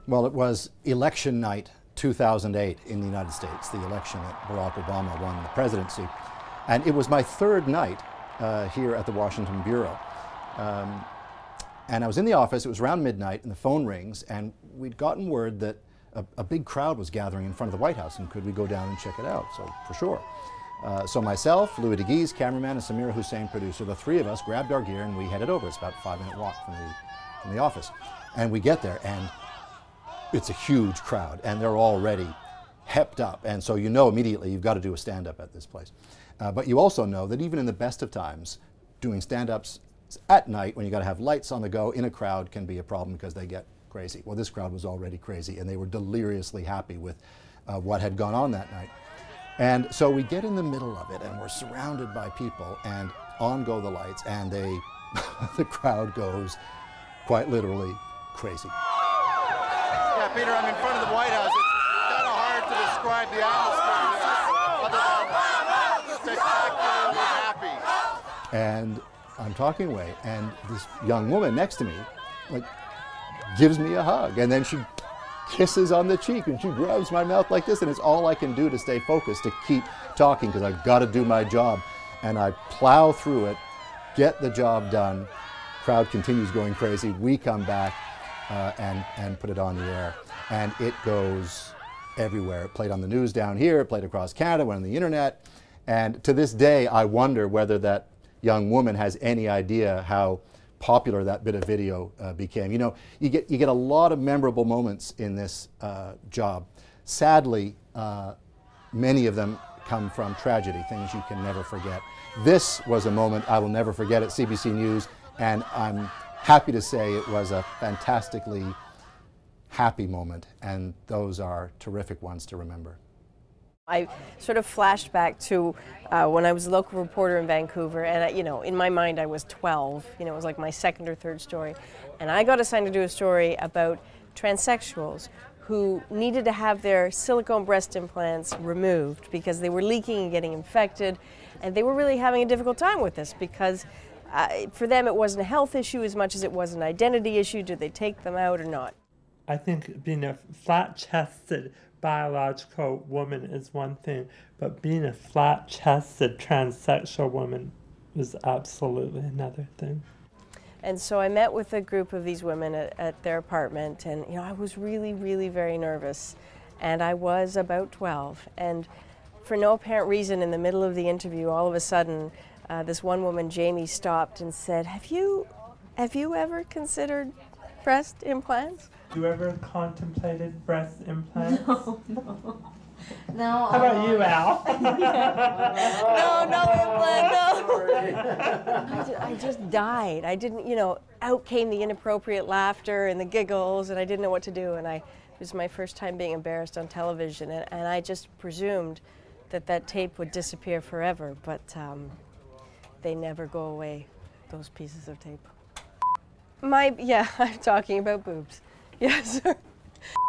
Well, it was election night 2008 in the United States, the election that Barack Obama won the presidency. And it was my third night here at the Washington Bureau. And I was in the office, it was around midnight, and the phone rings, and we'd gotten word that a big crowd was gathering in front of the White House, and could we go down and check it out? So, for sure. So myself, Louis de Guise, cameraman, and Samira Hussein, producer, the three of us grabbed our gear and we headed over. It's about a 5-minute walk from the office. And we get there, and it's a huge crowd, and they're already hepped up. And so you know immediately you've got to do a stand-up at this place. But you also know that even in the best of times, doing stand-ups at night, when you got to have lights on the go in a crowd, can be a problem because they get crazy. Well, this crowd was already crazy, and they were deliriously happy with what had gone on that night. And so we get in the middle of it, and we're surrounded by people, and on go the lights, and the crowd goes quite literally crazy. Yeah, Peter, I'm in front of the White House. It's kind of hard to describe the atmosphere other than spectacularly happy. And I'm talking away, and this young woman next to me, like, gives me a hug, and then she kisses on the cheek, and she grabs my mouth like this, and it's all I can do to stay focused, to keep talking, because I've got to do my job. And I plow through it, get the job done. Crowd continues going crazy. We come back and put it on the air, and it goes everywhere. It played on the news down here, it played across Canada, went on the internet, and to this day I wonder whether that young woman has any idea how popular that bit of video became. You know, you get a lot of memorable moments in this job. Sadly, many of them come from tragedy, things you can never forget. This was a moment I will never forget at CBC News, and I'm happy to say it was a fantastically happy moment, and those are terrific ones to remember. I sort of flashed back to when I was a local reporter in Vancouver, and you know, in my mind I was 12. You know, it was like my second or third story, and I got assigned to do a story about transsexuals who needed to have their silicone breast implants removed because they were leaking and getting infected, and they were really having a difficult time with this because for them it wasn't a health issue as much as it was an identity issue. Did they take them out or not? I think being a flat-chested biological woman is one thing, but being a flat-chested transsexual woman is absolutely another thing. And so I met with a group of these women at their apartment, and you know, I was really, really very nervous, and I was about 12, and for no apparent reason in the middle of the interview, all of a sudden this one woman, Jamie, stopped and said, have you ever considered breast implants? You ever contemplated breast implants? No, no. No. How about you, Al? No implant, no. I just died. I didn't, you know, out came the inappropriate laughter and the giggles, and I didn't know what to do. And it was my first time being embarrassed on television, and I just presumed that that tape would disappear forever, but they never go away, those pieces of tape. Yeah, I'm talking about boobs. Yes.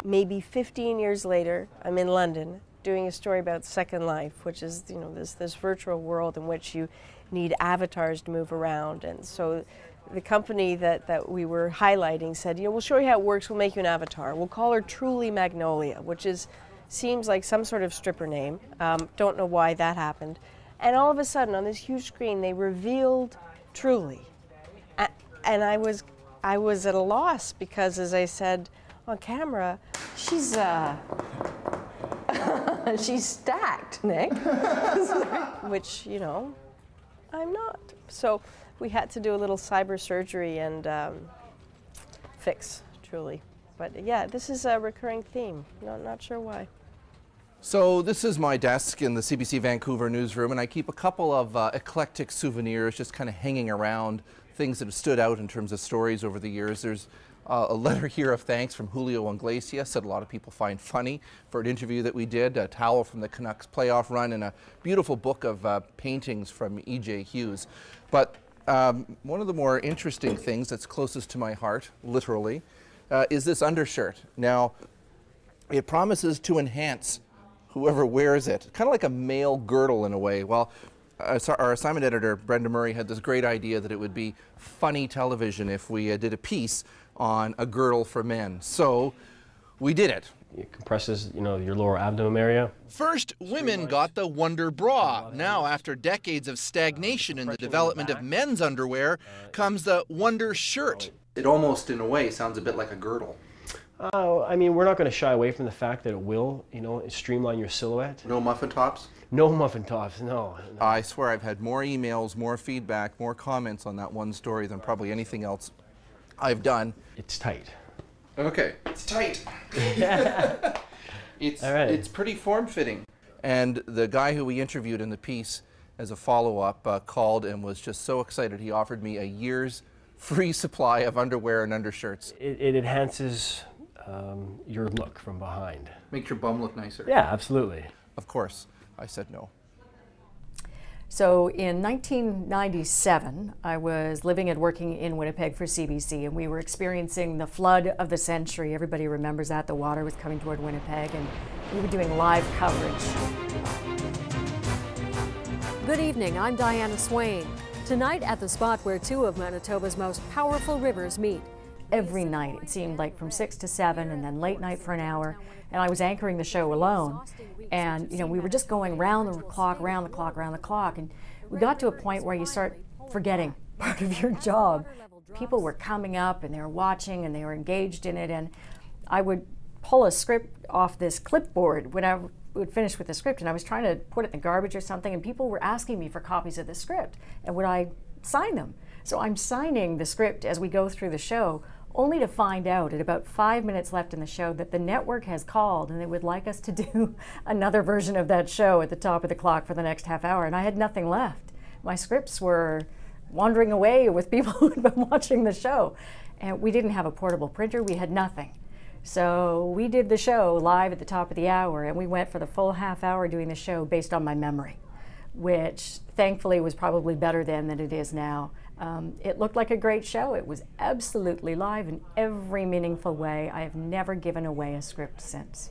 Maybe 15 years later, I'm in London doing a story about Second Life, which is, you know, this virtual world in which you need avatars to move around. And so the company that we were highlighting said, you know, we'll show you how it works, we'll make you an avatar. We'll call her Truly Magnolia, which seems like some sort of stripper name. Don't know why that happened. And all of a sudden, on this huge screen, they revealed Truly. And I was at a loss because, as I said on camera, she's she's stacked, Nick. Which, you know, I'm not. So we had to do a little cyber surgery and fix Truly. But yeah, this is a recurring theme. Not sure why. So this is my desk in the CBC Vancouver newsroom, and I keep a couple of eclectic souvenirs just kind of hanging around, things that have stood out in terms of stories over the years. There's a letter here of thanks from Julio Iglesias, that a lot of people find funny, for an interview that we did, a towel from the Canucks playoff run, and a beautiful book of paintings from E.J. Hughes. But one of the more interesting things that's closest to my heart, literally, is this undershirt. Now, it promises to enhance whoever wears it, kind of like a male girdle in a way. Well, our assignment editor, Brenda Murray, had this great idea that it would be funny television if we did a piece on a girdle for men. So we did it. It compresses, your lower abdomen area. First, women got the Wonder Bra. Now, after decades of stagnation in the development of men's underwear, comes the Wonder Shirt. It almost, in a way, sounds a bit like a girdle. I mean, we're not going to shy away from the fact that it will, streamline your silhouette. No muffin tops? No muffin tops, no. I swear I've had more emails, more feedback, more comments on that one story than probably anything else I've done. It's tight. Okay. It's tight. It's, all right. It's pretty form-fitting. And the guy who we interviewed in the piece as a follow-up called and was just so excited he offered me a year's free supply of underwear and undershirts. It enhances your look from behind. Makes your bum look nicer. Yeah, absolutely. Of course, I said no. So in 1997, I was living and working in Winnipeg for CBC, and we were experiencing the flood of the century. Everybody remembers that. The water was coming toward Winnipeg, and we were doing live coverage. Good evening, I'm Diana Swain. Tonight at the spot where two of Manitoba's most powerful rivers meet. Every night, it seemed like from 6 to 7, and then late night for an hour, and I was anchoring the show alone. And we were just going round the clock, round the clock, round the clock, and we got to a point where you start forgetting part of your job. People were coming up and they were watching and they were engaged in it, and I would pull a script off this clipboard when I would finish with the script, and I was trying to put it in the garbage or something, and people were asking me for copies of the script, and would I sign them? So I'm signing the script as we go through the show, only to find out at about 5 minutes left in the show that the network has called and they would like us to do another version of that show at the top of the clock for the next half hour, and I had nothing left. My scripts were wandering away with people who had been watching the show, and we didn't have a portable printer, we had nothing. So we did the show live at the top of the hour, and we went for the full half hour doing the show based on my memory, which thankfully was probably better then than it is now. It looked like a great show. It was absolutely live in every meaningful way. I have never given away a script since.